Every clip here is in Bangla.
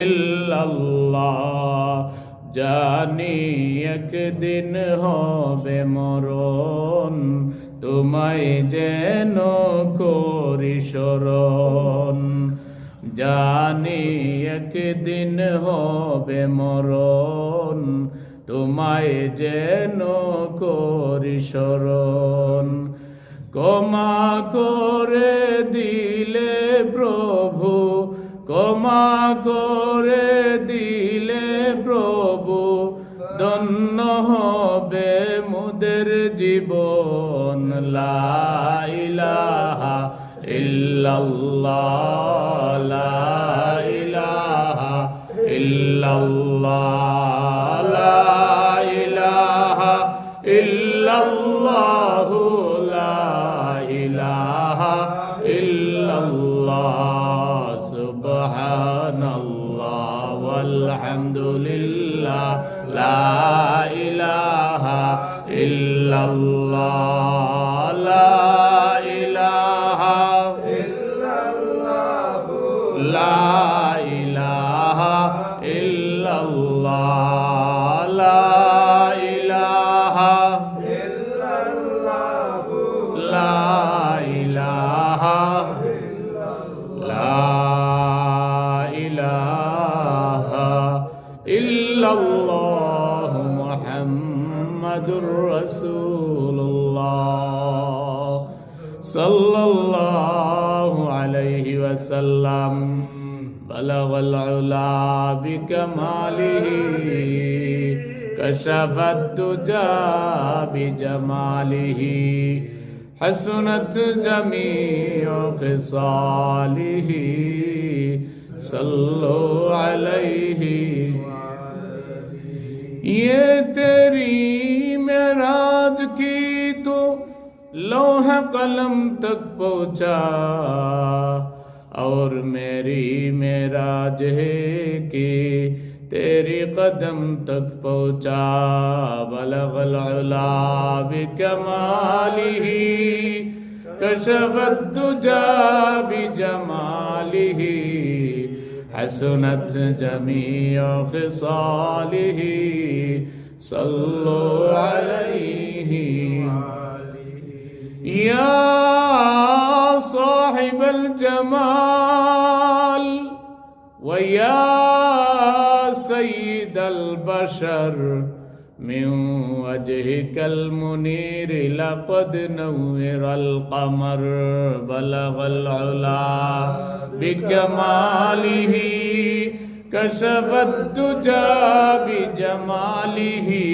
ইল্লাল্লাহ জানি একদিন হবে মরণ, তোমায় যেন করি স্মরণ। জানি একদিন হবে মরণ, তোমায় যেন করি স্মরণ। ক্ষমা করে দিলে প্রভু, ক্ষমা করে দিলে প্রভু, ধন্য হবে মোদের জীবন। লা ইলাহা ইল্লাল্লাহ, লা ইলাহা ইল্লাল্লাহ, লা ইলাহা ইল্লাল্লাহ, লা ইলাহা ইল্লাল্লাহ। সুবহানাল্লাহ ওয়ালহামদুলিল্লাহ, লা ইলাহা ইল্লাল্লাহ, লা ইলাহা ইল্লাল্লাহ, লা ইলাহা ইল্লাল্লাহ, লা ইলাহা ইল্লাল্লাহ, লা ইলাহা ইল্লাল্লাহ মুহাম্মাদুর রাসূলুল্লাহ সাল্লাল্লাহু আলাইহি ওয়াসাল্লাম। বালাগাল উলা বিকামালিহি, কাশাফাত দুজা বিজামালিহি, হাসুনাত জামিউ খিসালিহি, সল্লু আলাইহি। ये तेरी मेराज की तो लौह कलम तक पहुँचा, और मेरी मेराज है कि तेरी कदम तक पहुँचा। बलगल उला बिकमालिही, कशफत दुजा बिजमालिही, हसनत जमीअ खिसालिही, सल्लु अलैहि। या साहिबल जमाल व या सय्यिदल बशर, मिन वजहिकल मुनीर लक़द नव्वरल क़मर। बलगल उला बिकमालिही, कशफत दुजा बिजमालिही,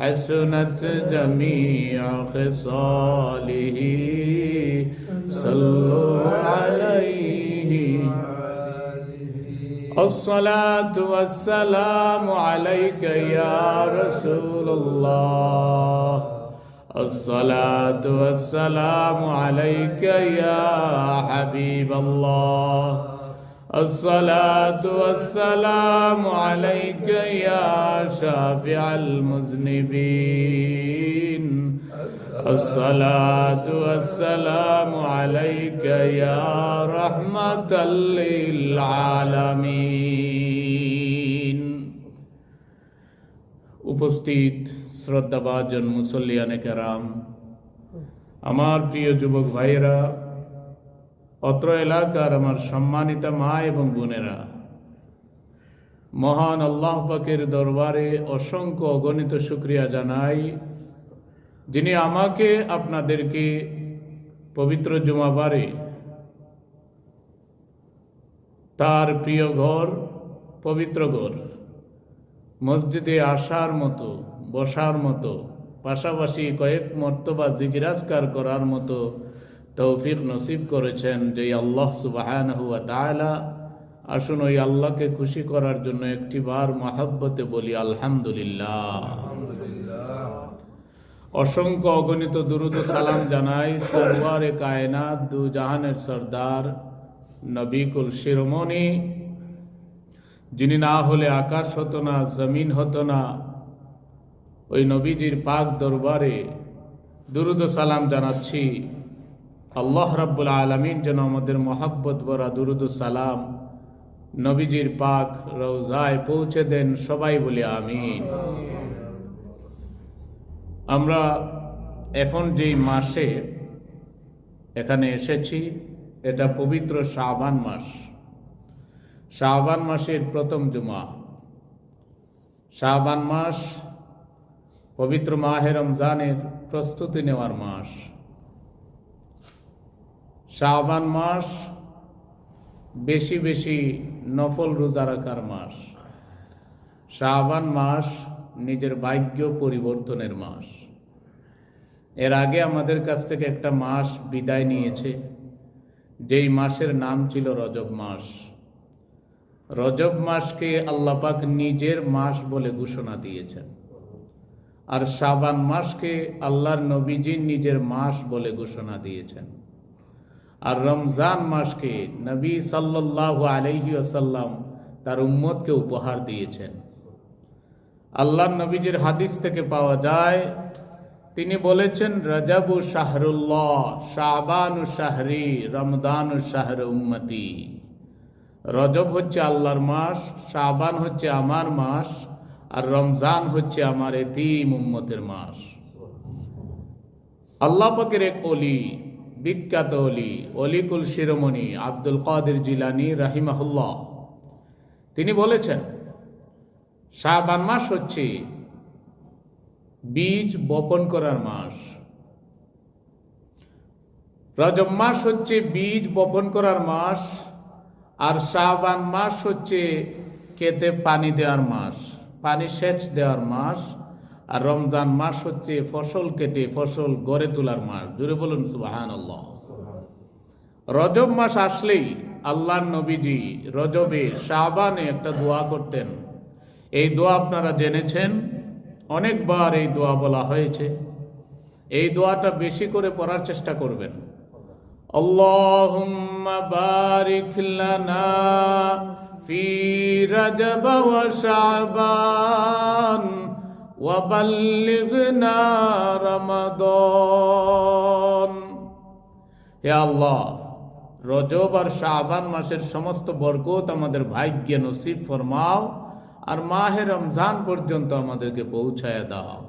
हसनत जमीअ खिसालिही, सल्लु अलैहि। अस्सलातु वस्सलामु अलैका या रसूलल्लाह, अस्सलातु वस्सलामु अलैका या हबीबल्लाह, अस्सलातु वस्सलामु अलैका या शाफिअल मुज़निबीन, अस्सलातु वस्सलामु अलैका या रहमतल लिल आलामीन। উপস্থিত শ্রদ্ধাভাজন মুসল্লিয়ানে কেরাম, আমার প্রিয় যুবক ভাইয়েরা, অত্র এলাকার আমার সম্মানিত মা এবং বোনেরা, মহান আল্লাহ পাকের দরবারে অসংখ্য অগণিত শুকরিয়া জানাই, যিনি আমাকে আপনাদেরকে পবিত্র জুমাবারে তার প্রিয় ঘর, পবিত্র ঘর মসজিদে আসার মতো, বসার মতো, পাশাপাশি কয়েক মর্তবা জিকিরাজকার করার মতো তৌফিক নসিব করেছেন। যে আল্লাহ সুবহানাহু ওয়া তাআলা, আসুন ওই আল্লাহকে খুশি করার জন্য একটিবার মহব্বতে বলি আলহামদুলিল্লাহ। অসংখ্য অগণিত দুরুদ ও সালাম জানাই সরওয়ারে কায়নাত, দু জাহানের সরদার, নবী কুল শিরোমণি, যিনি না হলে আকাশ হতো না, জমিন হতো না। ওই নবীজির পাক দরবারে দুরুদ ও সালাম জানাচ্ছি। আল্লাহ রাব্বুল আলামিন যেন আমাদের মহাব্বত ভরা দুরুদ ও সালাম নবীজির পাক রওজায় পৌঁছে দেন। সবাই বলি আমিন। আমরা এখন যেই মাসে এখানে এসেছি, এটা পবিত্র শাবান মাস। শাবান মাসের প্রথম জুমা। শাবান মাস পবিত্র মাহে রমজানের প্রস্তুতি নেওয়ার মাস। শাবান মাস বেশি বেশি নফল রোজা রাখার মাস। শাবান মাস নিজের ভাগ্য পরিবর্তনের মাস। এর আগে আমাদের কাছ থেকে একটা মাস বিদায় নিয়েছে, যেই মাসের নাম ছিল রজব মাস। রজব মাসকে আল্লাহ পাক নিজের মাস বলে ঘোষণা দিয়েছেন, আর শাবান মাসকে আল্লাহর নবীজি নিজের মাস বলে ঘোষণা দিয়েছেন, আর রমজান মাসকে নবী সাল্লাল্লাহু আলাইহি ওয়াসাল্লাম তার উম্মতকে উপহার দিয়েছেন। আল্লাহর নবীজির হাদিস থেকে পাওয়া যায়, তিনি বলেছেন, রজবু শাহরুল্লাহ, শাবানু শাহরি, রমদানু শাহর উম্মতি। রজব হচ্ছে আল্লাহর মাস, শাবান হচ্ছে আমার মাস, আর রমজান হচ্ছে আমার এতিম উম্মতের মাস। আল্লাহ পাকের এক অলি, বিখ্যাত অলি, অলিকুল শিরোমণি আব্দুল কাদের জিলানী রাহিমাহুল্লাহ, তিনি বলেছেন, শাবান মাস হচ্ছে বীজ বপন করার মাস। রজব মাস হচ্ছে বীজ বপন করার মাস, আর শাবান মাস হচ্ছে ক্ষেতে পানি দেওয়ার মাস, পানি সেচ দেওয়ার মাস, আর রমজান মাস হচ্ছে ফসল কেটে ফসল গড়ে তোলার মাস। জুড়ে বলুন সুবহানাল্লাহ। রজব মাস আসলেই আল্লাহর নবীজি রজবে শাবানে একটা দোয়া করতেন। এই দোয়া আপনারা জেনেছেন, অনেকবার এই দোয়া বলা হয়েছে। এই দোয়াটা বেশি করে পড়ার চেষ্টা করবেন। আল্লাহুম্মা বারিক লানা ফি রজব ওয়া শাবান ওয়া বাল্লিগনা রমাদান। হে আল্লাহ, রজব আর শাবান মাসের সমস্ত বরকত আমাদের ভাগ্যে নসিব ফরমাও, আর মাহে রমজান পর্যন্ত আমাদেরকে পৌঁছায় দাও।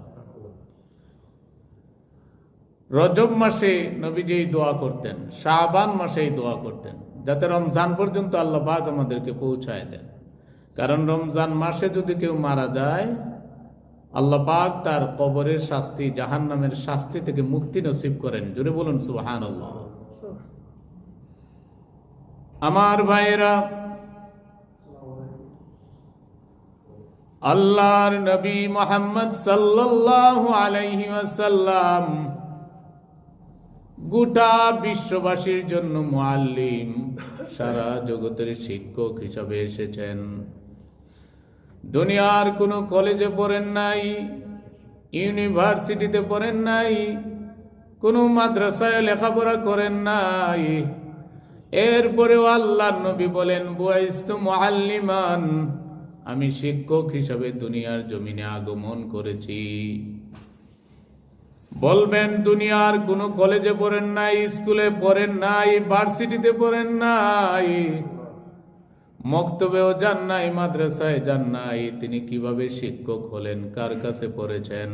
রজব মাসে নবীজি এই দোয়া করতেন, শাবান মাসে এই দোয়া করতেন, যাতে রমজান পর্যন্ত আল্লাহ পাক আমাদেরকে পৌঁছায় দেন। কারণ রমজান মাসে যদি কেউ মারা যায়, আল্লাহ পাক তার কবরের শাস্তি, জাহান্নামের শাস্তি থেকে মুক্তি নসিব করেন। জুড়ে বলুন সুবহানাল্লাহ। আমার ভাইয়েরা, আল্লাহর নবী মুহাম্মদ সাল্লাল্লাহু আলাইহি ওয়াসাল্লাম গোটা বিশ্ববাসীর জন্য মুআল্লিম, সারা জগতের শিক্ষক হিসাবে এসেছেন। দুনিয়ার কোনো কলেজে পড়েন নাই, ইউনিভার্সিটিতে পড়েন নাই, কোনো মাদ্রাসায় লেখাপড়া করেন নাই। এরপরেও আল্লাহর নবী বলেন, বুআইস্তু মুআল্লিমান, আমি শিক্ষক হিসাবে দুনিয়ার জমিনে আগমন করেছি। বলবেন, দুনিয়ার কোনো কলেজে পড়েন নাই, স্কুলে পড়েন নাই, ভার্সিটিতে পড়েন নাই, মক্তবেও যান নাই, মাদ্রাসায় যান নাই, তিনি কিভাবে শিক্ষক হলেন? কার কাছে পড়েছেন?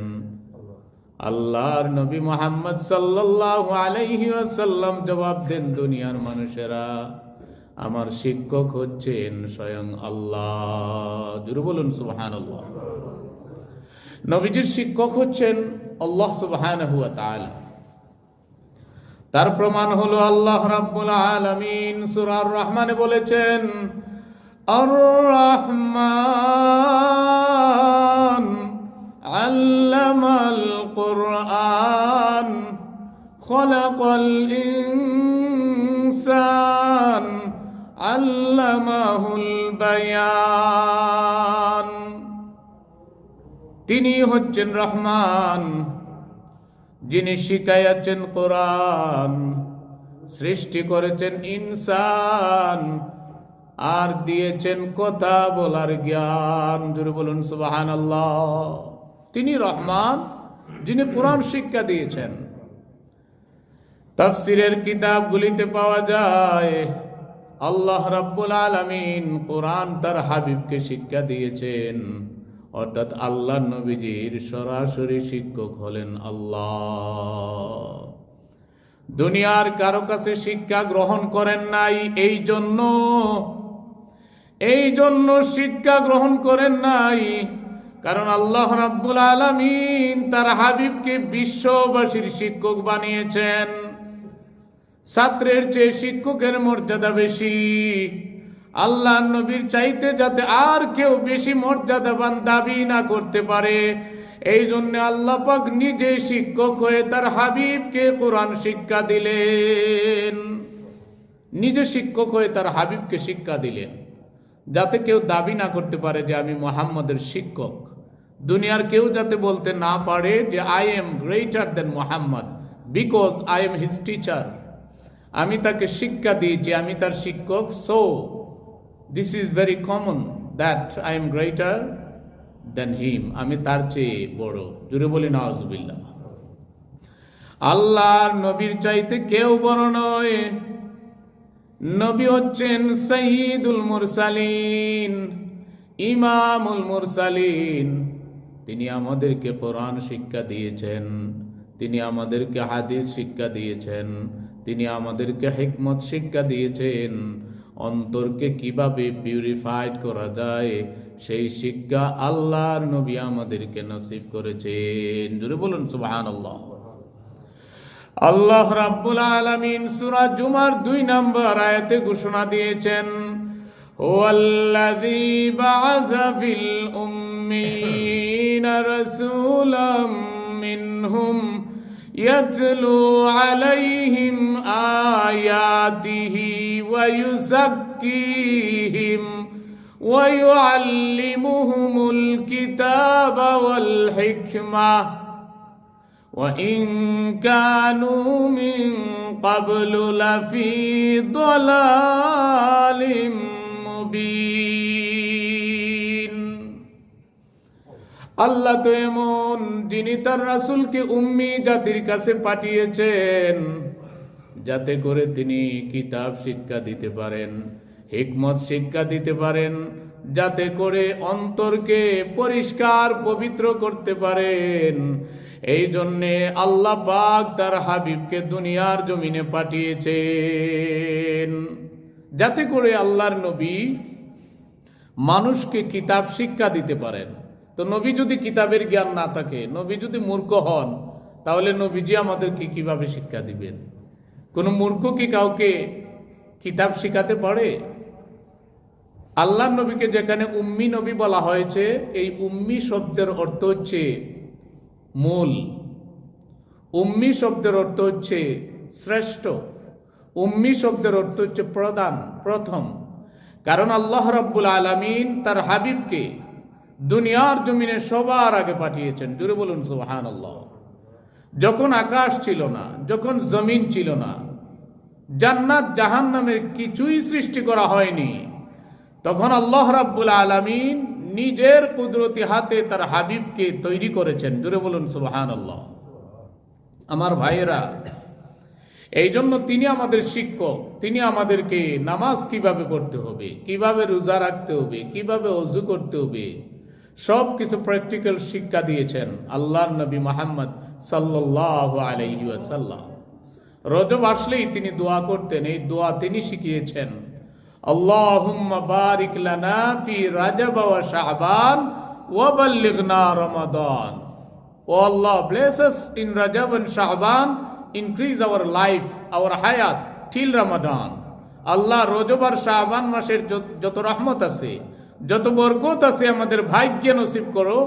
আল্লাহর নবী মুহাম্মদ সাল্লাল্লাহু আলাইহি ওয়াসাল্লাম জবাব দেন, দুনিয়ার মানুষেরা, আমার শিক্ষক হচ্ছেন স্বয়ং আল্লাহ। জোরে বলুন সুবহানাল্লাহ। নবীজির শিক্ষক হচ্ছেন আল্লাহ সুবহানাহু ওয়া তাআলা। তার প্রমাণ হলো আল্লাহ রাব্বুল আলামিন সূরা আর রহমানে বলেছেন, আর রহমান আল্লামাল কুরআন খলাকাল ইনসান আল্লামাহুল বায়ান। তিনি হচ্ছেন রহমান, যিনি শিখাইয়াছেন কোরআন, সৃষ্টি করেছেন ইনসান, আর দিয়েছেন কথা বলার জ্ঞান। জোরে বলুন সুবহানাল্লাহ। তিনি রহমান, যিনি কোরআন শিক্ষা দিয়েছেন। তাফসীরের কিতাবগুলিতে পাওয়া যায়, আল্লাহ রাব্বুল আলামিন কোরআন তার হাবিবকে শিক্ষা দিয়েছেন, অর্থাৎ আল্লাহ নবীজির সরাসরি শিক্ষক হলেন আল্লাহ। দুনিয়ার কারো কাছে শিক্ষা গ্রহণ করেন নাই, এই জন্য শিক্ষা গ্রহণ করেন নাই, কারণ আল্লাহ রাব্বুল আলামিন তার হাবিবকে বিশ্ববাসীর শিক্ষক বানিয়েছেন। ছাত্রের চেয়ে শিক্ষকের মর্যাদা বেশি। আল্লাহ নবীর চাইতে যাতে আর কেউ বেশি মর্যাদাবান দাবি না করতে পারে, এই জন্য আল্লাহ পাক নিজে শিক্ষক হয়ে তার হাবিবকে কোরআন শিক্ষা দিলেন। নিজে শিক্ষক হয়ে তার হাবিবকে শিক্ষা দিলেন, যাতে কেউ দাবি না করতে পারে যে আমি মুহাম্মদের শিক্ষক। দুনিয়ার কেউ যাতে বলতে না পারে যে I am greater than Muhammad because I am his teacher. আমি তাকে শিক্ষা দিয়েছি, আমি তার শিক্ষক। So this is very common that I am greater than him. আমি তার চেয়ে বড়। জুড়ে বলি নাউজুবিল্লাহ। আল্লাহর নবীর চাইতে কেউ বড় নয়। নবী হচ্ছেন সাইয়্যিদুল মুরসালিন, ইমামুল মুরসালিন। তিনি আমাদেরকে কোরআন শিক্ষা দিয়েছেন, তিনি আমাদেরকে হাদিস শিক্ষা দিয়েছেন, তিনি আমাদেরকে হিকমত শিক্ষা দিয়েছেন। অন্তরকে কিভাবে পিউরিফাইড করা যায় সেই শিক্ষা আল্লাহর নবী আমাদেরকে নসিব করেছেন। জোরে বলুন সুবহানাল্লাহ। আল্লাহ রাব্বুল আলামিন সূরা জুমার 2 নম্বর আয়াতে ঘোষণা দিয়েছেন, হুয়াল্লাযী বা'আসা ফিল উম্মিয়িনা রাসূলাম মিনহুম ইয়াতলু আলাইহিম আয়াতিহি ওয়া ইউযাক্কিহিম ওয়া ইউআল্লিমুহুমুল কিতাবা ওয়াল হিকমাহ وَإِن كَانُوا مِن قَبْلُ لَفِي ضَلَالٍ مُبِينٍ। আল্লাহ তো এমন, যিনি তার রাসূলকে উম্মি জাতির কাছে পাঠিয়েছেন যাতে করে তিনি কিতাব শিক্ষা দিতে পারেন, হিকমত শিক্ষা দিতে পারেন, যাতে করে অন্তরকে পরিষ্কার পবিত্র করতে পারেন। এই জন্যে আল্লাহ পাক তার হাবিবকে দুনিয়ার জমিনে পাঠিয়েছেন, যাতে করে আল্লাহর নবী মানুষকে কিতাব শিক্ষা দিতে পারেন। তো নবী যদি কিতাবের জ্ঞান না থাকে, নবী যদি মূর্খ হন, তাহলে নবীজি আমাদেরকে কিভাবে শিক্ষা দিবেন? কোনো মূর্খ কি কাউকে কিতাব শিখাতে পারে? আল্লাহর নবীকে যেখানে উম্মি নবী বলা হয়েছে, এই উম্মি শব্দের অর্থ হচ্ছে মূল। উম্মি শব্দের অর্থ হচ্ছে শ্রেষ্ঠ। উম্মি শব্দের অর্থ হচ্ছে প্রথম। কারণ আল্লাহ রাব্বুল আলামিন তার হাবিবকে দুনিয়ার জমিনে সবার আগে পাঠিয়েছেন। জুড়ে বলুন সুবহানাল্লাহ। যখন আকাশ ছিল না, যখন জমিন ছিল না, জান্নাত জাহান্নামের কিছুই সৃষ্টি করা হয়নি, তখন আল্লাহ রাব্বুল আলামিন নিজের কুদরতি হাতে তার হাবিবকে তৈরি করেছেন। জুড়ে বলুন সুবহানাল্লাহ। আমার ভাইয়েরা, এই জন্য তিনি আমাদের শিক্ষক। তিনি আমাদেরকে নামাজ কিভাবে পড়তে হবে, কিভাবে রোজা রাখতে হবে, কিভাবে ওযু করতে হবে, সব কিছু প্র্যাকটিক্যাল শিক্ষা দিয়েছেন আল্লাহর নবী মুহাম্মদ সাল্লাল্লাহু আলাইহি ওয়াসাল্লাম। রজব আসলেই তিনি দোয়া করতেন, এই দোয়া তিনি শিখিয়েছেন। আল্লাহুম্মা বারিক লানা ফি রাজব ওয়া শাবান ওয়া বাল্লিগনা রমাদান। ও আল্লাহ, bless us in Rajab and Sha'ban, increase our life, our hayat till Ramadan. আল্লাহ রজব আর শাবান মাসের যত রহমত আছে, যত বরকত আছে আমাদের ভাগ্যে নসিব করো,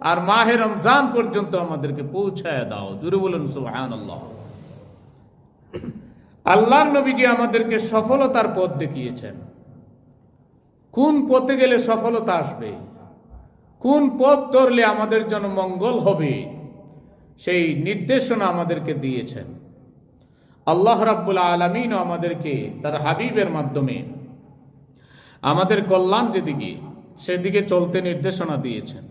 আর মাহে রমজান পর্যন্ত আমাদেরকে পৌঁছায় দাও। জোরে বলুন সুবহানাল্লাহ। আল্লাহর নবীজি আমাদেরকে সফলতার পথ দেখিয়েছেন। কোন পথে গেলে সফলতা আসবে, কোন পথ ধরলে আমাদের জন্য মঙ্গল হবে, সেই নির্দেশনা আমাদেরকে দিয়েছেন। আল্লাহ রাব্বুল আলামিন আমাদেরকে তার হাবিবের মাধ্যমে আমাদের কল্যাণ যেদিকে, সেদিকে চলতে নির্দেশনা দিয়েছেন।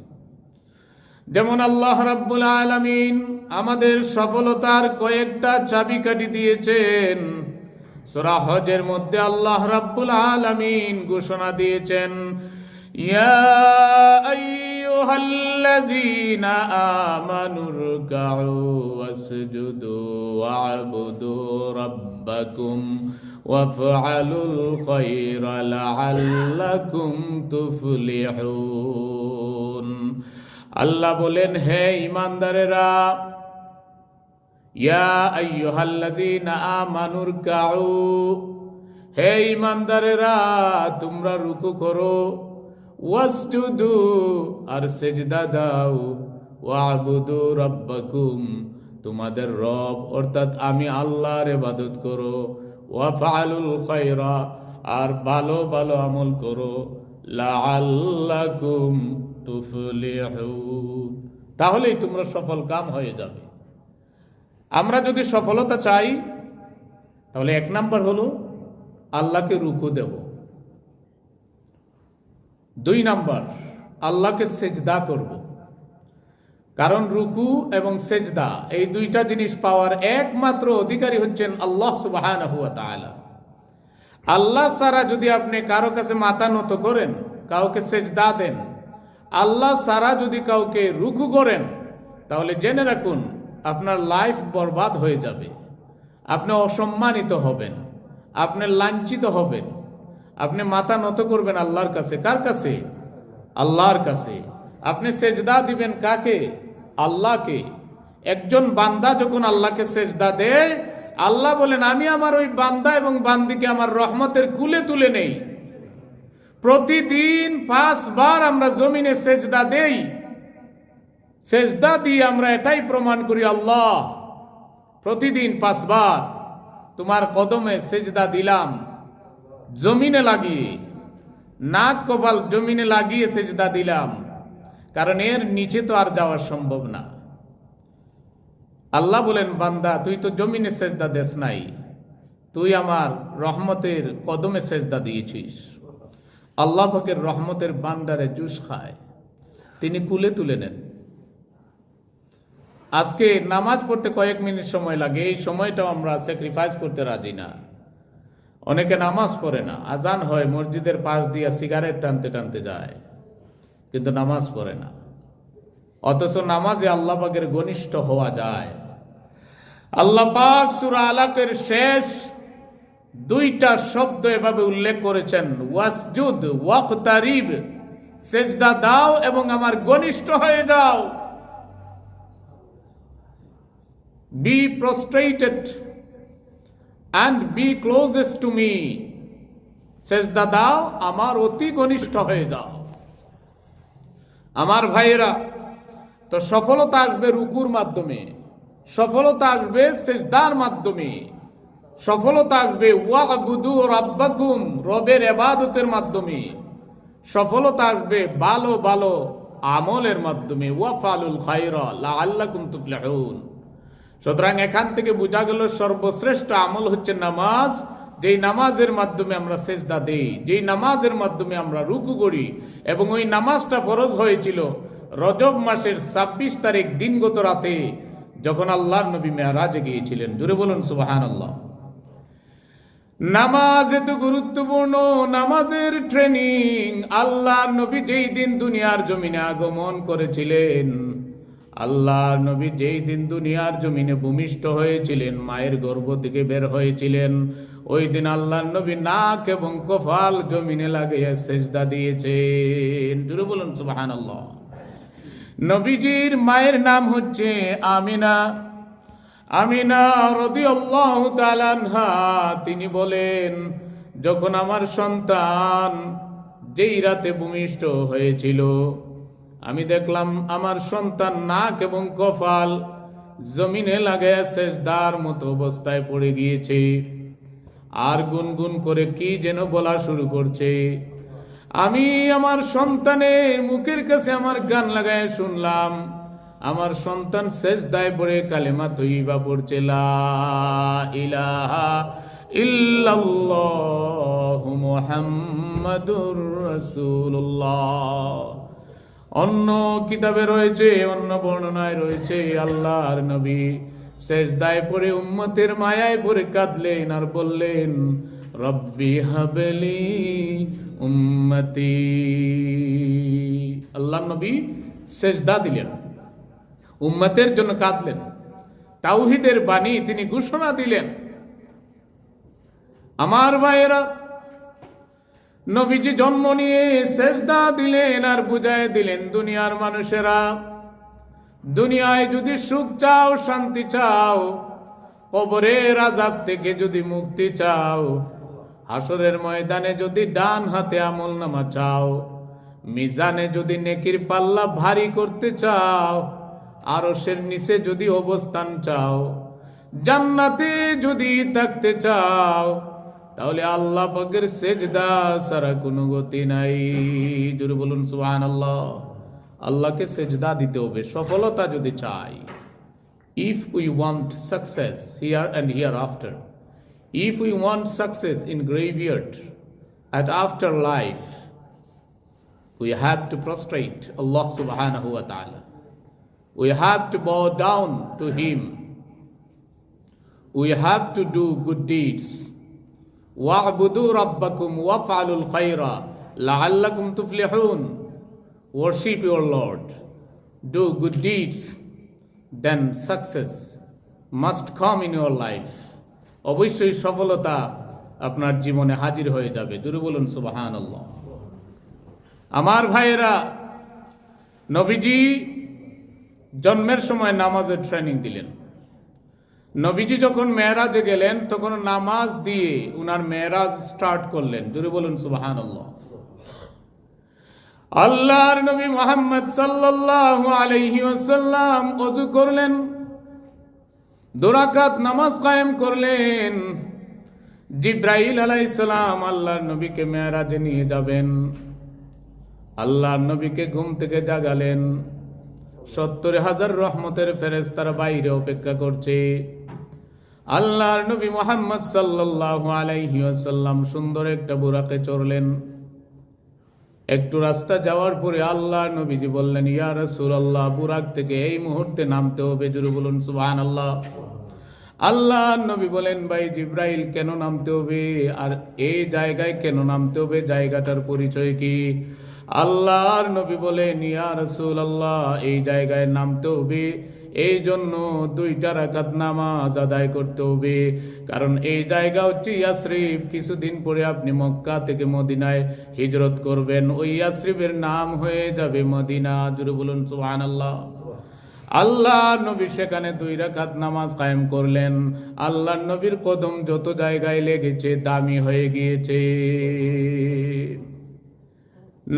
যেমন আল্লাহ রাব্বুল আলামিন আমাদের সফলতার কয়েকটা চাবিকাঠি দিয়েছেন। সূরা হজের মধ্যে আল্লাহ রাব্বুল আলামিন ঘোষণা দিয়েছেন, ইয়া আইয়ুহাল্লাযীনা আমানুরকাউ ওয়াসজুদু ওয়া'বুদু রাব্বাকুম ওয়াফআলুল খায়রা লাআল্লাকুম তুফলিহুন। আল্লাহ বলেন, হে ঈমানদারেরা, ইয়া আইয়ুহাল্লাযীনা আমানুরকাউ, হে ঈমানদারেরা তোমরা রুকু করো, ওয়াসজুদু আর সিজদা দাও, ওয়া'বুদু রাব্বাকুম তোমাদের রব অর্থাৎ আমি আল্লাহর ইবাদত করো, ওয়াফআলুল খায়রা আর ভালো ভালো আমল করো, লাআল্লাকুম তুফলিহুন তাহলেই তোমরা সফল কাম হয়ে যাবে। আমরা যদি সফলতা চাই তাহলে এক নাম্বার হলো আল্লাহকে রুকু দেব, 2 নাম্বার আল্লাহকে সেজদা করব। কারণ রুকু এবং সেজদা এই 2টা জিনিস পাওয়ার একমাত্র অধিকারী হচ্ছেন আল্লাহ সুবহানাহু ওয়া তাআলা। আল্লাহ ছাড়া যদি আপনি কারো কাছে মাথা নত করেন, কাউকে সেজদা দেন, আল্লাহ ছাড়া যদি কাউকে রুকু করেন, তাহলে জেনে রাখুন আপনার লাইফ বরবাদ হয়ে যাবে, আপনি অসম্মানিত হবেন, আপনি লাঞ্ছিত হবেন। আপনি মাথা নত করবেন আল্লাহর কাছে। কার কাছে? আল্লাহর কাছে। আপনি সেজদা দিবেন কাকে? আল্লাহকে। একজন বান্দা যখন আল্লাহকে সেজদা দেয়, আল্লাহ বলেন আমি আমার ওই বান্দা এবং বান্দিকে আমার রহমতের কুলে তুলে নেই। প্রতিদিন 5 বার আমরা জমিনে সেজদা দেই। সেজদা দিয়ে আমরা এটাই প্রমাণ করি, আল্লাহ প্রতিদিন 5 বার তোমার কদমে সেজদা দিলাম, জমিনে লাগিয়ে, নাক কপাল জমিনে লাগিয়ে সেজদা দিলাম, কারণ এর নিচে তো আর যাওয়া সম্ভব না। আল্লাহ বলেন বান্দা তুই তো জমিনে সেজদা দেস নাই, তুই আমার রহমতের কদমে সেজদা দিয়েছিস। আল্লাহ পাকের রহমতের বান্দারে জুস খায়, তিনি কুলে তুলে নেন। আজকে নামাজ পড়তে কয়েক মিনিট সময় লাগে, এই সময়টাও আমরা স্যাক্রিফাইস করতে রাজি না। অনেকে নামাজ পড়ে না, আজান হয় মসজিদের পাশ দিয়ে সিগারেট টানতে টানতে যায়, কিন্তু নামাজ পড়ে না। অথচ নামাজে আল্লাহ পাকের ঘনিষ্ঠ হওয়া যায়। আল্লাহ পাক সূরা আলাকের শেষ 2টা শব্দ এভাবে উল্লেখ করেছেন, ওয়াসজুদ ওয়াকতারিব, সেজদা দাও এবং আমার ঘনিষ্ঠ হয়ে যাও। Be prostrated and be closest to me. সেজদা দাও, আমার অতি ঘনিষ্ঠ হয়ে যাও। আমার ভাইয়েরা, তো সফলতা আসবে রুকুর মাধ্যমে, সফলতা আসবে সেজদার মাধ্যমে, সফলতা আসবে ওয়া'বুদু রাব্বাকুম, রবের ইবাদতের মাধ্যমে, সফলতা আসবে ভালো ভালো আমলের মাধ্যমে, ওয়াফআলুল খায়রা লাআল্লাকুম তুফলিহুন। সুতরাং এখান থেকে বোঝা গেল সর্বশ্রেষ্ঠ আমল হচ্ছে নামাজ। যেই নামাজের মাধ্যমে আমরা সেজদা দেই, যেই নামাজের মাধ্যমে আমরা রুকু করি, এবং ওই নামাজটা ফরজ হয়েছিল রজব মাসের 26 তারিখ দিনগত রাতে, যখন আল্লাহর নবী মেরাজে গিয়েছিলেন। জোরে বলুন সুবহানাল্লাহ। নামাজ এত গুরুত্বপূর্ণ, নামাজের ট্রেনিং। আল্লাহর নবী যেই দিন দুনিয়ার জমিনে আগমন করেছিলেন, আল্লাহর নবী যেই দিন দুনিয়ার জমিনে ভূমিষ্ঠ হয়েছিলেন, মায়ের গর্ভ থেকে বের হয়েছিলেন, ওই দিন আল্লাহর নবী নাক এবং কপাল জমিনে লাগিয়ে সেজদা দিয়েছেন। জোরে বলুন সুবহানাল্লাহ। নবীজির মায়ের নাম হচ্ছে আমিনা। আমিনা রাদিয়াল্লাহু তাআলা আনহা, তিনি বলেন যখন আমার সন্তান যেই রাতে ভূমিষ্ঠ হয়েছিল, আমি দেখলাম আমার সন্তান নাক এবং কপাল জমিনে লাগায় সেজদার মতো অবস্থায় পড়ে গিয়েছে, আর গুনগুন করে কি যেন বলা শুরু করছে। আমি আমার সন্তানের মুখের কাছে আমার গান লাগায় শুনলাম, আমার সন্তান সেজদায় পড়ে কালেমা তৈয়বা পড়ছে, লা ইলাহা ইল্লাল্লাহু মুহাম্মাদুর রাসূলুল্লাহ। অন্য কিতাবে রয়েছে, অন্য বর্ণনায় রয়েছে আল্লাহর নবী সেজদায় পড়ে উম্মতের মায়ায় পড়ে কাঁদলেন আর বললেন, রব্বি হাবলি উম্মতি। আল্লাহ নবী সেজদা দিলেন, উম্মতের জন্য কাঁদলেন, তাওহীদের বাণী তিনি ঘোষণা দিলেন। আমার ভাইয়েরা, নবীজি জন্ম নিয়ে সেজদা দিলেন আর বুঝায় দিলেন দুনিয়ার মানুষেরা, দুনিয়ায় যদি সুখ চাও, শান্তি চাও, কবরের আযাব থেকে যদি মুক্তি চাও, হাসরের ময়দানে যদি ডান হাতে আমলনামা চাও, মিজানে যদি নেকির পাল্লা ভারী করতে চাও, আরশের নিচে যদি অবস্থান চাও, জান্নাতে যদি থাকতে চাও, তাহলে আল্লাহ পাকের সেজদা ছাড়া কোনো গতি নাই। জোরে বলুন সুবহানাল্লাহ। আল্লাহকে সেজদা দিতে হবে সফলতা যদি চাই। If we want success here and hereafter, if we want success in graveyard and afterlife, we have to prostrate Allah subhanahu wa ta'ala. We have to bow down to Him. We have to do good deeds. وَاعْبُدُوا رَبَّكُمْ وَافْعَلُوا الْخَيْرَ لَعَلَّكُمْ تُفْلِحُونَ. Worship your Lord. Do good deeds. Then success must come in your life. অবশ্যই সফলতা আপনার জীবনে হাজির হয়ে যাবে। জোরে বলুন সুবহানাল্লাহ। আমার ভাইয়েরা, নবীজি জন্মের সময় নামাজের ট্রেনিং দিলেন। নবীজি যখন মেরাজে গেলেন তখন নামাজ দিয়ে উনার মেরাজ স্টার্ট করলেন। জোরে বলুন সুবহানাল্লাহ। আল্লাহর নবী মুহাম্মদ সাল্লাল্লাহু আলাইহি ওয়াসাল্লাম ওযু করলেন, 2 রাকাত নামাজ কায়েম করলেন। জিবরাইল আলাইহিস সালাম আল্লাহর নবীকে মেরাজে নিয়ে যাবেন। আল্লাহর নবীকে ঘুম থেকে জাগালেন। 70,000 রহমতের ফেরেশতারা বাইরে অপেক্ষা করছে। আল্লাহর নবী মুহাম্মদ সাল্লাল্লাহু আলাইহি ওয়াসাল্লাম সুন্দর একটা বুরাকে চড়লেন। একটু রাস্তা যাওয়ার পরে আল্লাহর নবীজি বললেন, ইয়া রাসূলুল্লাহ, বুরাক থেকে এই মুহূর্তে নামতে হবে। জোরে বলুন সুবহানাল্লাহ। আল্লাহর নবী বলেন, ভাই জিবরাইল, কেন নামতে হবে আর এই জায়গায় কেন নামতে হবে, জায়গাটার পরিচয় কি? আল্লাহর নবী বলেন, ইয়া রাসূলুল্লাহ, এই জায়গায় নামতে হবে এই জন্য 2টা রাকাত নামাজ আদায় করতে হবে। কারণ এই জায়গা হচ্ছে ইয়াসরিব। কিছুদিন পরে আপনি মক্কা থেকে মদিনায় হিজরত করবেন, ওই ইয়াসরিবের নাম হয়ে যাবে মদিনা। জোরে বলুন সুবহানাল্লাহ। আল্লাহর নবী সেখানে 2 রাকাত নামাজ কায়েম করলেন। আল্লাহর নবীর কদম যত জায়গায় লেগেছে দামি হয়ে গিয়েছে।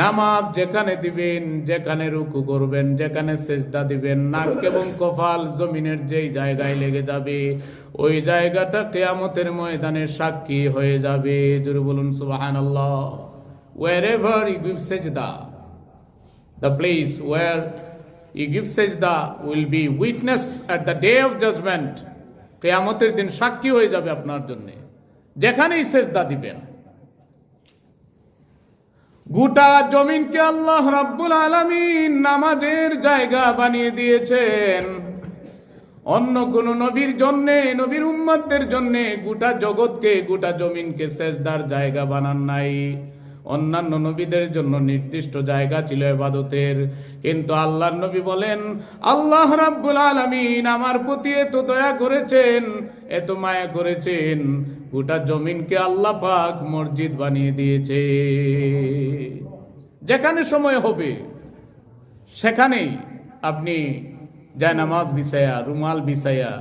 নামাজ যেখানে দিবেন, যেখানে রুকু করবেন, যেখানে সেজদা দিবেন, নাক এবং কপাল জমিনের যেই জায়গায় লেগে যাবে ওই জায়গাটা কিয়ামতের ময়দানে সাক্ষী হয়ে যাবে। জোরে বলুন সুবহানাল্লাহ। Wherever you give sajda, the place where you give sajda will be witness at the day of judgment. কিয়ামতের দিন সাক্ষী হয়ে যাবে আপনার জন্য যেখানেই সেজদা দিবেন। গোটা জমিনকে আল্লাহ রাব্বুল আলামিন নামাজের জায়গা বানিয়ে দিয়েছেন। অন্য কোন নবীর জন্য, নবীর উম্মতদের জন্য গোটা জগৎকে, গোটা জমিনকে সেজদার জায়গা বানান নাই। অন্যান্য নবীদের জন্য নির্দিষ্ট জায়গা ছিল ইবাদতের, কিন্তু আল্লাহর নবী বলেন, আল্লাহ রাব্বুল আলামিন আমার প্রতি এত দয়া করেছেন, এত মায়া করেছেন, গোটা জমিনকে আল্লাহ পাক মসজিদ বানিয়ে দিয়েছে। যেখানে সময় হবে সেখানেই আপনি যায় নামাজ বিছায়া, রুমাল বিছায়া,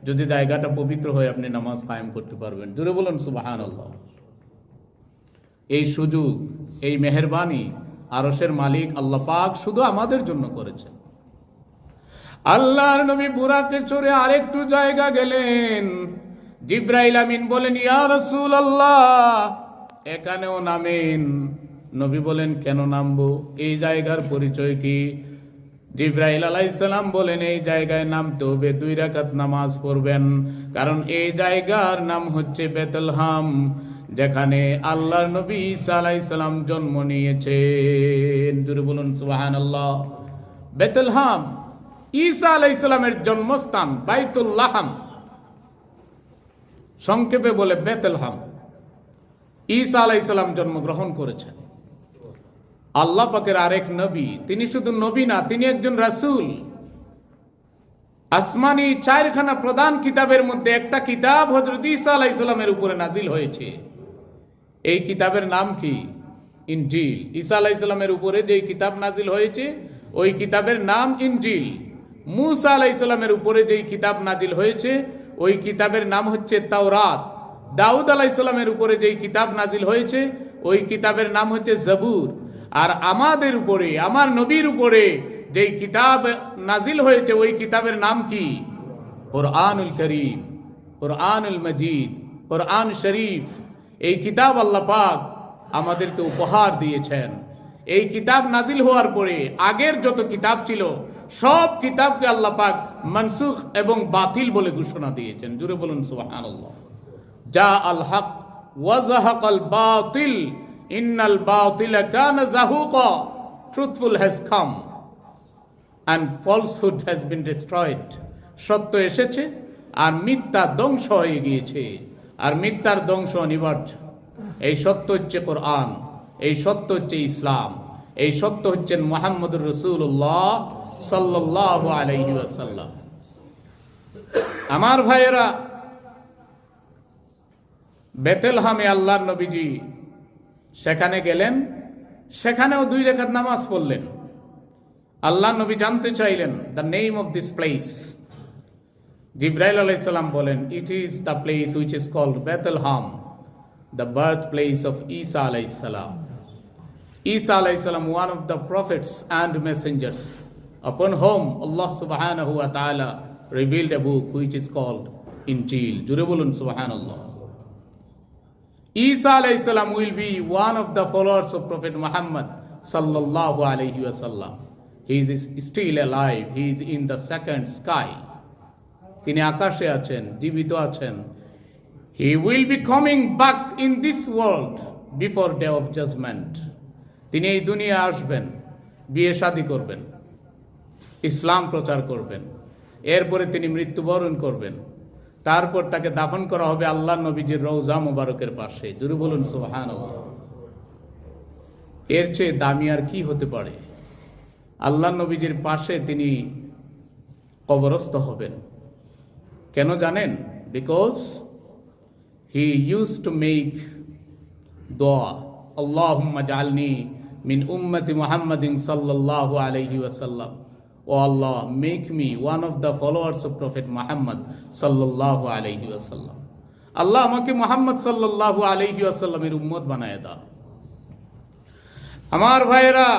যদি জায়গাটা পবিত্র হয় আপনি নামাজ কায়েম করতে পারবেন। জোরে বলুন সুবহানাল্লাহ। এই সুযোগ, এই মেহেরবানি আরশের মালিক আল্লাহ পাক শুধু আমাদের জন্য করেছেন। আল্লাহর নবী বুরাকে চড়ে আরেকটু জায়গা গেলেন। জিবরাইল আমিন বলেন, ইয়া রাসূলুল্লাহ, এখানেও নামেন। নবী বলেন, কেন নামবো? এই জায়গার পরিচয় কি? জিবরাইল আলাইহিস সালাম বলেন, এই জায়গায় নামতে হবে, 2 রাকাত নামাজ পড়বেন। কারণ এই জায়গার নাম হচ্ছে বেতলহাম, যেখানে আল্লাহর নবী ঈসা আলাইহিস সালাম জন্ম নিয়েছেন। জোরে বলুন সুবহানাল্লাহ। বেতলহাম ঈসা আলাইহিস সালামের জন্মস্থান বাইতুল লাহাম, সংক্ষেপে বলে বেতলহাম। ঈসা আলাইহিস সালাম জন্মগ্রহণ করেছেন। আল্লাহ পাকের আরেক নবী, তিনি শুধু নবী না, তিনি একজন রাসূল। আসমানি চারখানা প্রধান কিতাবের মধ্যে একটা কিতাব হযরত ঈসা আলাইহিস সালামের উপরে নাজিল হয়েছে। এই কিতাবের নাম কি? ইনজিল। ঈসা আলাইহিস সালামের উপরে যে কিতাব নাজিল হয়েছে ওই কিতাবের নাম ইনজিল। মূসা আলাইহিস সালামের উপরে যে কিতাব নাজিল হয়েছে ওই কিতাবের নাম হচ্ছে তাওরাত। দাউদ আলাইহিস সালামের উপরে যে কিতাব নাজিল হয়েছে ওই কিতাবের নাম হচ্ছে জবুর। আর আমাদের উপরে, আমার নবীর উপরে যে কিতাব নাজিল হয়েছে ওই কিতাবের নাম কি? কুরআনুল কারীম, কুরআনুল মজিদ, কুরআন শরীফ। এই কিতাব আল্লাহ পাক আমাদেরকে উপহার দিয়েছেন। এই কিতাব নাজিল হওয়ার পরে আগের যত কিতাব ছিল সব কিতাবকে আল্লাহ পাক মানসুখ এবং বাতিল বলে ঘোষণা দিয়েছেন। জুড়ে বলুন সুবহানাল্লাহ। যা আল হক ওয়া যাহাকাল বাতিল ইন্নাল বাতিলা কানা যাহুকা। Truthful has come and falsehood has been destroyed. সত্য এসেছে আর মিথ্যা ধ্বংস হয়ে গিয়েছে, আর মিথ্যার ধ্বংস অনিবার্য। এই সত্য হচ্ছে কোরআন, এই সত্য হচ্ছে ইসলাম, এই সত্য হচ্ছেন মুহাম্মদুর রাসূলুল্লাহ সাল্লাল্লাহু আলাইহি ওয়াসাল্লাম। আমার ভাইয়েরা, বেতেলহামে আল্লাহর নবীজি সেখানে গেলেন, সেখানেও 2 রাকাত নামাজ পড়লেন। আল্লাহ নবী জানতে চাইলেন the name of this place. জিব্রাইল আলাইহিস সালাম বলেন, it is the place which is called Bethlehem, the birth place of Isa আলাইহিস সালাম। ঈসা আলাইহিস সালাম, one of the prophets and messengers upon whom Allah subhanahu wa ta'ala revealed a book which is called Injil. জুড়ে বলুন সুবহানাল্লাহ। ঈসা আলাইহিস সালাম will be one of the followers of Prophet Muhammad sallallahu alayhi wa sallam. He is still alive. He is in the second sky. তিনি আকাশে আছেন, জীবিত আছেন। He will be coming back in this world before day of judgment. তিনি এই দুনিয়া আসবেন, বিয়ে শাদী করবেন, ইসলাম প্রচার করবেন, এরপরে তিনি মৃত্যুবরণ করবেন। তারপর তাকে দাফন করা হবে আল্লাহর নবীজির রওজা মুবারকের পাশে। জোরে বলুন সুবহানাল্লাহ। এর চেয়ে দামি আর কি হতে পারে? আল্লাহর নবীজির পাশে তিনি কবরস্থ হবেন। কেন জানেন? Because he used to make দোয়া, আল্লাহুম্মা জাআলনি মিন উম্মতি মুহাম্মাদিন সাল্লাল্লাহু আলাইহি ওয়াসাল্লাম। O Allah, make me one of the followers of prophet Muhammad সাল্লাল্লাহু আলাইহি ওয়াসাল্লাম। আল্লাহ আমাকে মুহাম্মদ সাল্লাল্লাহু আলাইহি ওয়াসাল্লামের উম্মত বানায় দাও। আমার ভাইয়েরা,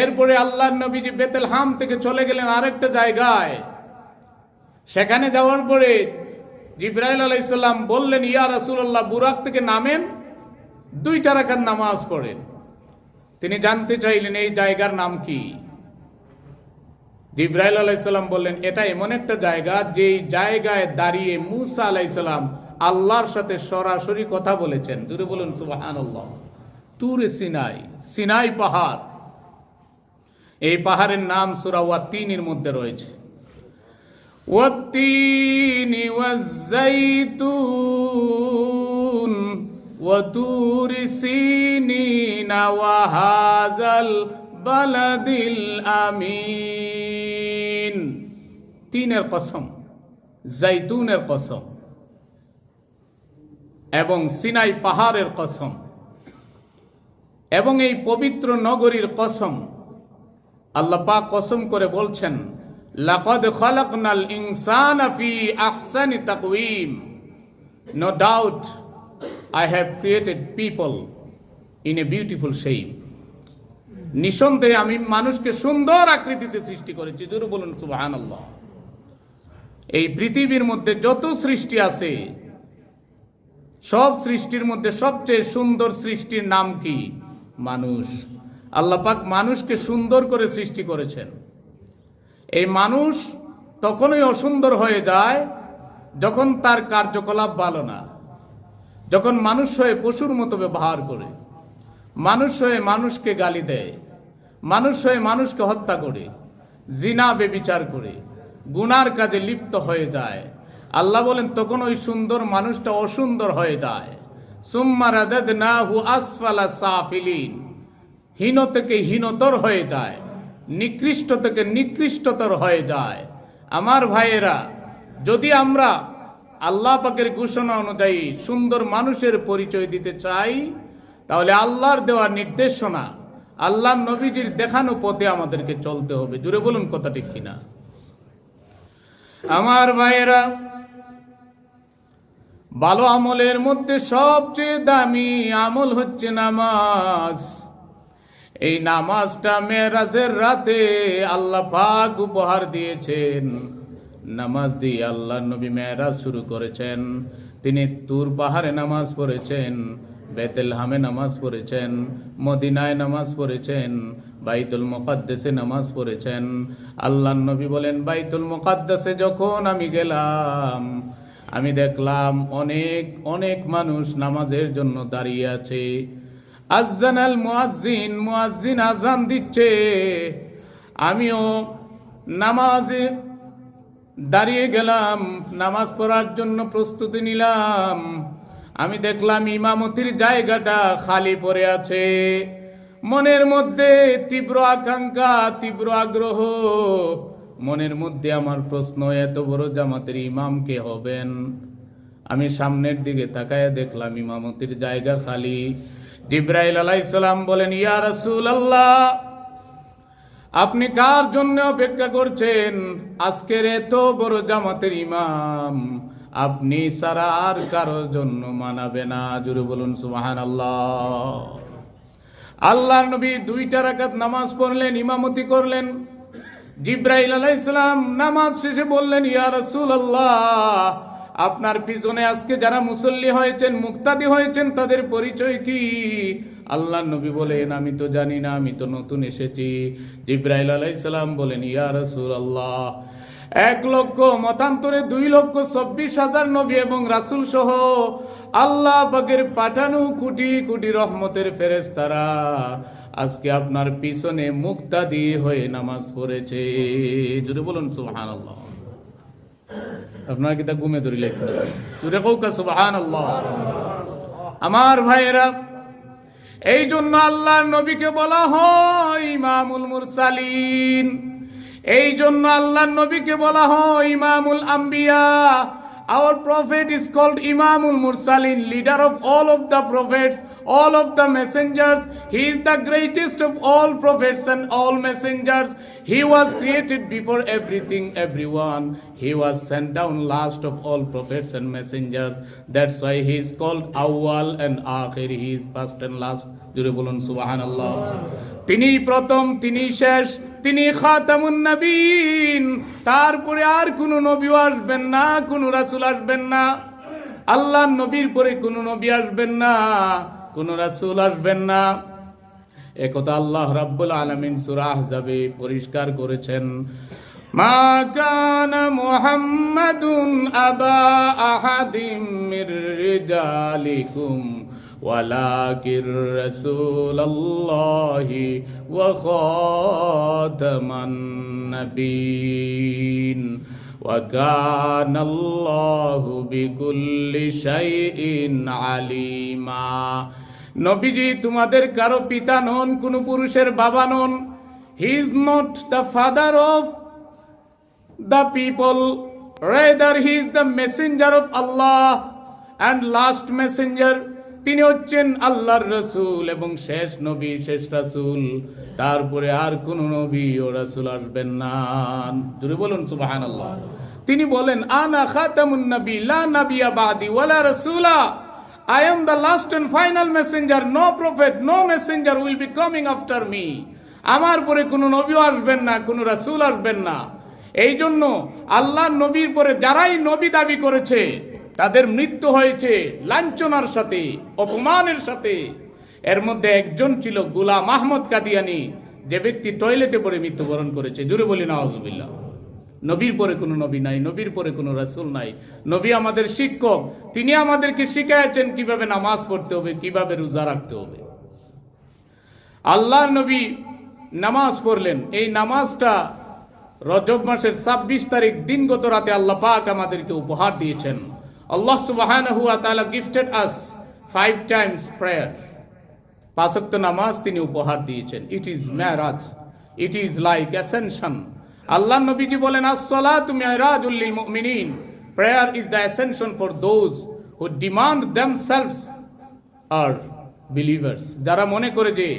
এরপরে আল্লাহর নবীজি বেতেলহাম থেকে চলে গেলেন আরেকটা জায়গায়। সেখানে যাওয়ার পরে জিবরাইল আলাইহিস সালাম বললেন, ইয়া রাসূলুল্লাহ, বুরাক থেকে নামেন, 2 রাকাত নামাজ পড়েন। তিনি জানতে চাইলেন এই জায়গার নাম কি। জিবরাইল আলাইহিস সালাম বললেন, এটা এমন একটা জায়গা যেই জায়গায় দাঁড়িয়ে মূসা আলাইহিস সালাম আল্লাহর সাথে সরাসরি কথা বলেছেন। জোরে বলুন সুবহানাল্লাহ। তুরে সিনাই, সিনাই পাহাড়। এই পাহাড়ের নাম সূরা ওয়াত-তিনের মধ্যে রয়েছে। ওয়াত-তিনি ওয়াজ-যাইতুন ওয়া তুরি সিনিনা ওয়া হাযাল বালাদিল আমিন। তিনের কসম, জাইতুনের কসম এবং সিনাই পাহাড়ের কসম এবং এই পবিত্র নগরীর কসম। আল্লাহ পাক কসম করে বলছেন, লাকাদ খালাকনাল ইনসানা ফি আহসানি তাকওয়িম। No doubt I have created people in a beautiful shape. নিঃসন্দেহে আমি মানুষকে সুন্দর আকৃতিতে সৃষ্টি করেছি। জোরে বলুন সুবহানাল্লাহ। এই পৃথিবীর মধ্যে যত সৃষ্টি আছে সব সৃষ্টির মধ্যে সবচেয়ে সুন্দর সৃষ্টির নাম কি? মানুষ। আল্লাহ পাক মানুষকে সুন্দর করে সৃষ্টি করেছেন। এই মানুষ তখনই অসুন্দর হয়ে যায় যখন তার কার্যকলাপ ভালো না, যখন মানুষ হয়ে পশুর মতো ব্যবহার করে, মানুষ হয়ে মানুষকে গালি দেয়, মানুষ হয়ে মানুষকে হত্যা করে, জিনা বেবিচার করে গুনার কাজে লিপ্ত হয়ে যায়, আল্লাহ বলেন তখন ওই সুন্দর মানুষটা অসুন্দর হয়ে যায়। সুম্মা রাদাদনাহু আসফালা সাফিলিন, হীন থেকে হীনতর হয়ে যায়, নিকৃষ্ট থেকে নিকৃষ্টতর হয়ে যায়। আমার ভাইয়েরা, যদি আমরা আল্লাহ পাকের ঘোষণা অনুযায়ী সুন্দর মানুষের পরিচয় দিতে চাই, তাহলে আল্লাহর দেওয়া নির্দেশনা, আল্লাহ নবীজির দেখানো পথে আমাদেরকে চলতে হবে। জুড়ে বলুন কথা ঠিক কিনা? আমার ভাইয়েরা, ভালো আমলের মধ্যে সবচেয়ে দামি আমল হচ্ছে নামাজ। এই নামাজটা মেরাজের রাতে আল্লাহ পাক উপহার দিয়েছেন। নামাজ দিয়ে আল্লাহ নবী মেরাজ শুরু করেছেন। তিনি তুর পাহাড়ে নামাজ পড়েছেন, বেতেলহামে নামাজ পড়েছেন, মদিনায় নামাজ পড়েছেন, বাইতুল মুকাদ্দাসে নামাজ পড়েছেন। আল্লাহ নবী বলেন, বাইতুল মুকাদ্দাসে যখন আমি গেলাম, আমি দেখলাম অনেক অনেক মানুষ নামাজের জন্য দাঁড়িয়ে আছে। আযানাল মুয়াজ্জিন, মুয়াজ্জিন আযান দিচ্ছে, আমিও নামাজে দাঁড়িয়ে গেলাম, নামাজ পড়ার জন্য প্রস্তুতি নিলাম। আমি দেখলাম ইমামতির জায়গাটা খালি পড়ে আছে। মনের মধ্যে তীব্র আকাঙ্ক্ষা, তীব্র আগ্রহ, মনের মধ্যে আমার প্রশ্ন, এত বড় জামাতের ইমাম কে হবেন? আমি সামনের দিকে তাকায় দেখলাম ইমামতির জায়গা খালি। জিবরাইল আলাইহিস সালাম বলেন, ইয়া রাসূলুল্লাহ, আপনি কার জন্য অপেক্ষা করছেন? আজকের এত বড় জামাতের ইমাম আপনি ছাড়া আর কারোর জন্য মানাবে না। জুড়ে বলুন সুবহানাল্লাহ। আল্লাহর নবী 2 রাকাত নামাজ পড়লেন, ইমামতি করলেন। জিবরাইল আলাইহিস সালাম নামাজ শেষে বললেন, ইয়া রাসূলুল্লাহ, আপনার পিছনে আজকে যারা মুসল্লি হয়েছেন, মুক্তাদি হয়েছেন, তাদের পরিচয় কি? আল্লাহর নবী বলেন, আমি তো জানি না, আমি তো নতুন এসেছি। জিবরাইল আলাইহিস সালাম বলেন, ইয়া রাসূলুল্লাহ, 1 লক্ষ মতান্তরে 2,24,000 নবী এবং রাসূল সহ আল্লাহ পাকের পাঠানো কোটি কোটি রহমতের ফেরেশতারা আজকে আপনার পিছনে মুক্তাদি হয়ে নামাজ পড়েছে। জোরে বলুন সুবহানাল্লাহ। আপনারা কি তা ঘুমে ধরে লেখছেন? জোরে কওকা সুবহানাল্লাহ। আমার ভাইয়েরা, এই জন্য আল্লাহর নবীকে বলা হয় ইমামুল মুরসালিন। এই জন্য আল্লাহর নবীকে বলা হয় ইমামুল আম্বিয়া। Our prophet is called Imamul Mursalin, leader of the prophets, all of the messengers. He is the greatest of all prophets and all messengers. He was created before everything, everyone. He was sent down last of all prophets and messengers. That's why he is called Awwal and Akhir. He is first and last. জুড়ে বলুন সুবহানাল্লাহ। তিনি প্রথম, তিনি শেষ, তিনি খাতামুন নবীন। তারপরে আর কোন নবী আসবেন না, কোন রাসূল আসবেন না। আল্লাহর নবীর পরে কোন নবী আসবেন না, কোন রাসূল আসবেন না। একথা আল্লাহ রাব্বুল আলামিন সূরা আহজাবে পরিষ্কার করেছেন। মা কানা মুহাম্মাদুন আবা আহাদিম মির রিজালিকুম ওয়ালাকির রাসূলুল্লাহি ওয়া খাতামান নাবিয়্যিন ওয়া কানাল্লাহু বিকুল্লি শাইইন আলিমা। নবীজি তোমাদের কারো পিতা নন, কোন পুরুষের বাবা নন। He is not the father of the people, rather he is the messenger of Allah and last messenger. তিনি হচ্ছেন আল্লাহর রাসূল এবং শেষ নবী, শেষ রাসূল। তারপরে আর কোন নবী ও রাসূল আসবেন না। জোরে বলুন সুবহানাল্লাহ। তিনি বলেন, আনা খাতামুন নবী লা নাবিয়্যা বাদি ওয়ালা রাসূলা। I am the last and final messenger. No prophet, no messenger will be coming after me. আমার পরে কোনো নবীও আসবেন না, কোনো রাসূল আসবেন না। এই জন্য আল্লাহর নবীর পরে যারাই নবী দাবি করেছে তাদের মৃত্যু হয়েছে লাঞ্ছনার সাথে, অপমানের সাথে। এর মধ্যে একজন ছিল গোলাম আহমদ কাদিয়ানি, যে ব্যক্তি টয়লেটে পড়ে মৃত্যুবরণ করেছে। জোরে বলি নাউযুবিল্লাহ। নবীর পরে কোনো নবী নাই, নবীর পরে কোনো রাসূল নাই। নবী আমাদের শিক্ষক, তিনি আমাদেরকে শিখিয়েছেন কিভাবে নামাজ পড়তে হবে, কিভাবে রোজা রাখতে হবে। আল্লাহর নবী নামাজ পড়লেন। এই নামাজটা রজব মাসের 26 তারিখ দিনগত রাতে আল্লাহ পাক আমাদেরকে উপহার দিয়েছেন। আল্লাহ সুবহানাহু ওয়া তাআলা গিফটেড আস 5 টাইমস প্রেয়ার। 5 ওয়াক্ত নামাজ তিনি উপহার দিয়েছেন। ইট ইজ মেরাজ, ইট ইজ লাইক অ্যাসেনশন। আল্লাহ নবীজি বলেন, আস-সালাতু মিরাজুল লিল মুমিনিন, prayer is the ascension for those who demand themselves are believers. যারা মনে করে যে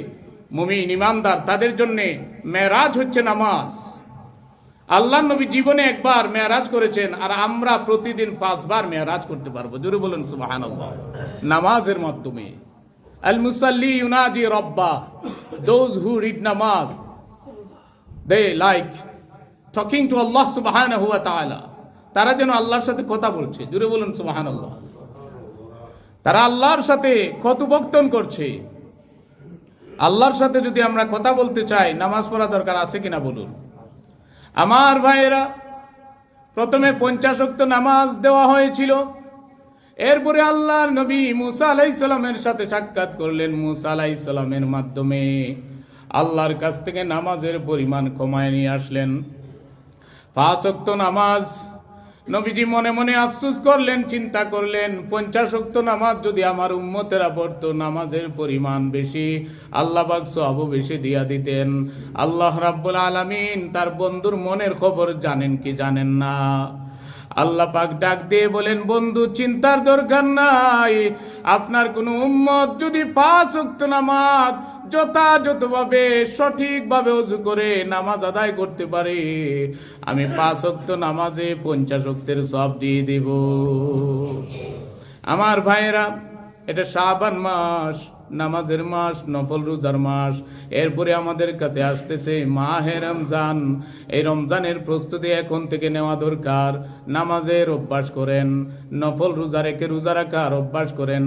মুমিন ইমানদার, তাদের জন্য মেরাজ হচ্ছে নামাজ। আল্লাহ নবী জীবনে একবার মেরাজ করেছেন, আর আমরা প্রতিদিন 5 বার মেরাজ করতে পারবো। জোরে বলুন সুবহানাল্লাহ। নামাজের মাধ্যমে আল মুসাল্লি ইউনাজি রাব্বা, দোজ হু রিড নামাজ দে লাইক টকিং টু আল্লাহ সুবহানাহু ওয়া তাআলা। তারা যেন আল্লাহর সাথে কথা বলছে। জোরে বলুন সুবহানাল্লাহ। তারা আল্লাহর সাথে কথোপকথন করছে। আল্লাহর সাথে যদি আমরা কথা বলতে চাই, নামাজ পড়া দরকার আছে কিনা বলুন। আমার ভাইয়েরা, প্রথমে 50 ওয়াক্ত নামাজ দেওয়া হয়েছিল। এরপরে আল্লাহর নবী মুসা আলাইহিস সালামের সাথে সাক্ষাৎ করলেন। মুসা আলাইহিস সালামের মাধ্যমে আল্লাহর কাছ থেকে নামাজের পরিমাণ কমায় নিয়ে আসলেন। 5 ওয়াক্ত নামাজ নবীজি মনে মনে আফসোস করলেন, চিন্তা করলেন, 50 ওয়াক্ত নামাজ যদি আমার উম্মতেরা পড়তো, নামাজের পরিমাণ বেশি, আল্লাহ পাক সওয়াবও বেশি দিয়া দিতেন। আল্লাহ রাব্বুল আলামিন তার বন্ধুর মনের খবর জানেন কি জানেন না? আল্লাহ পাক ডাক দিয়ে বলেন, বন্ধু চিন্তার দরকার নাই। আপনার কোন উম্মত যদি 5 ওয়াক্ত নামাজ যথাযথভাবে সঠিকভাবে ওযু করে নামাজ আদায় করতে পারে, আমি 5 ওয়াক্ত নামাজে 50 ওয়াক্তের সওয়াব দিয়ে দেব। আমার ভাইয়েরা, এটা শাবান মাস, নামাজের মাস, নফল রোজার মাস। এরপরে আমাদের কাছে আসতেছে মাহে রমজান। এই রমজানের প্রস্তুতি এখন থেকে নেওয়া দরকার। নামাজের অভ্যাস করেন, নফল রোজা রেখে রোজা রাখার অভ্যাস করেন,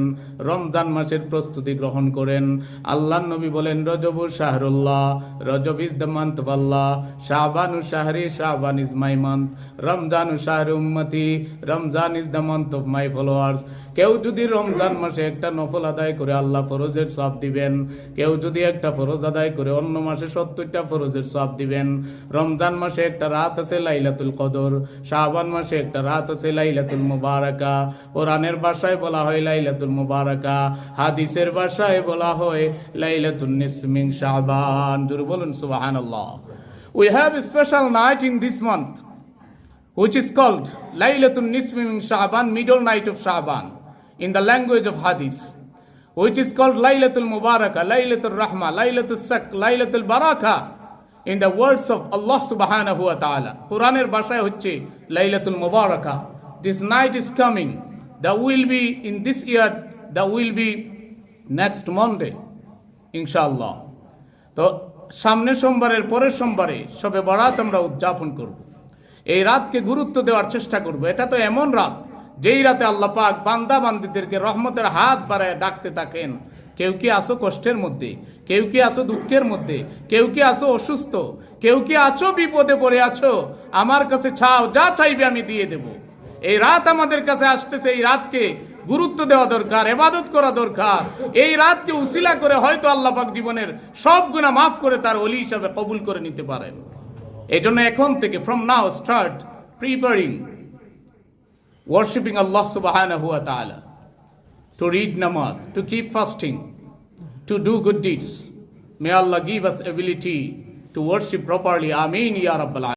রমজান মাসের প্রস্তুতি গ্রহণ করেন। আল্লাহর নবী বলেন, রজবু শাহরুল্লাহ, Rajab is the month of Allah, শাবানু শাহরি, শাবান ইজ মাই মান্থ, রমজানু শাহরি উম্মতি, Ramzan is the month of my followers. কেউ যদি রমজান মাসে একটা নফল আদায় করে আল্লাহ ফরজের সওয়াব দিবেন। কেউ যদি একটা ফরজ আদায় করে অন্য মাসে 70টা ফরজের সওয়াব দিবেন। রমজান মাসে একটা রাত আছে লাইলাতুল কদর, শাবান মাসে একটা রাত আছে লাইলাতুল মুবারাকা। কোরআনের ভাষায় বলা হয় লাইলাতুল মুবারাকা, হাদিসের ভাষায় বলা হয় লাইলাতুন নিসফি মিন শাবান। জোরে বলুন সুবহানাল্লাহ। We have a special night in this month which is called Laylatul Nisfi min Sha'ban, middle night of Sha'ban, in the language of Hadith, which is called Laylatul Mubarakah, Laylatul Rahmah, Laylatul Sak, Laylatul Barakah, in the words of Allah subhanahu wa ta'ala. Quranir bhashaye hocche Laylatul Mubarakah. This night is coming. That will be in this year, that will be next Monday, inshallah. তো সামনের সোমবারের পরের সোমবারে শবে বরাত আমরা উদযাপন করব। এই রাতকে গুরুত্ব দেওয়ার চেষ্টা করব। এটা তো এমন রাত, যেই রাতে আল্লাহ পাক বান্দা বান্দীদেরকে রহমতের হাত বাড়ায় ডাকতে থাকেন। কেউ কি আসো কষ্টের মধ্যে, কেউ কি আসো দুঃখের মধ্যে, কেউ কি আসো অসুস্থ, কেউ কি আছো বিপদে পড়ে আছো, আমার কাছে চাও, যা চাইবে আমি দিয়ে দেব। এই রাত আমাদের কাছে আসতেছে। এই রাতকে গুরুত্ব দেওয়া দরকার, ইবাদত করা দরকার। এই রাতকে উসিলা করে হয়তো আল্লাহ পাক জীবনের সব গুনাহ মাফ করে তার ওলি হিসাবে কবুল করে নিতে পারেন। এই জন্য এখন থেকে from now start preparing, worshipping Allah subhanahu wa ta'ala, to read namaz, to keep fasting, to do good deeds. May Allah give us ability to worship properly. Ameen ya Rabbal Alamin.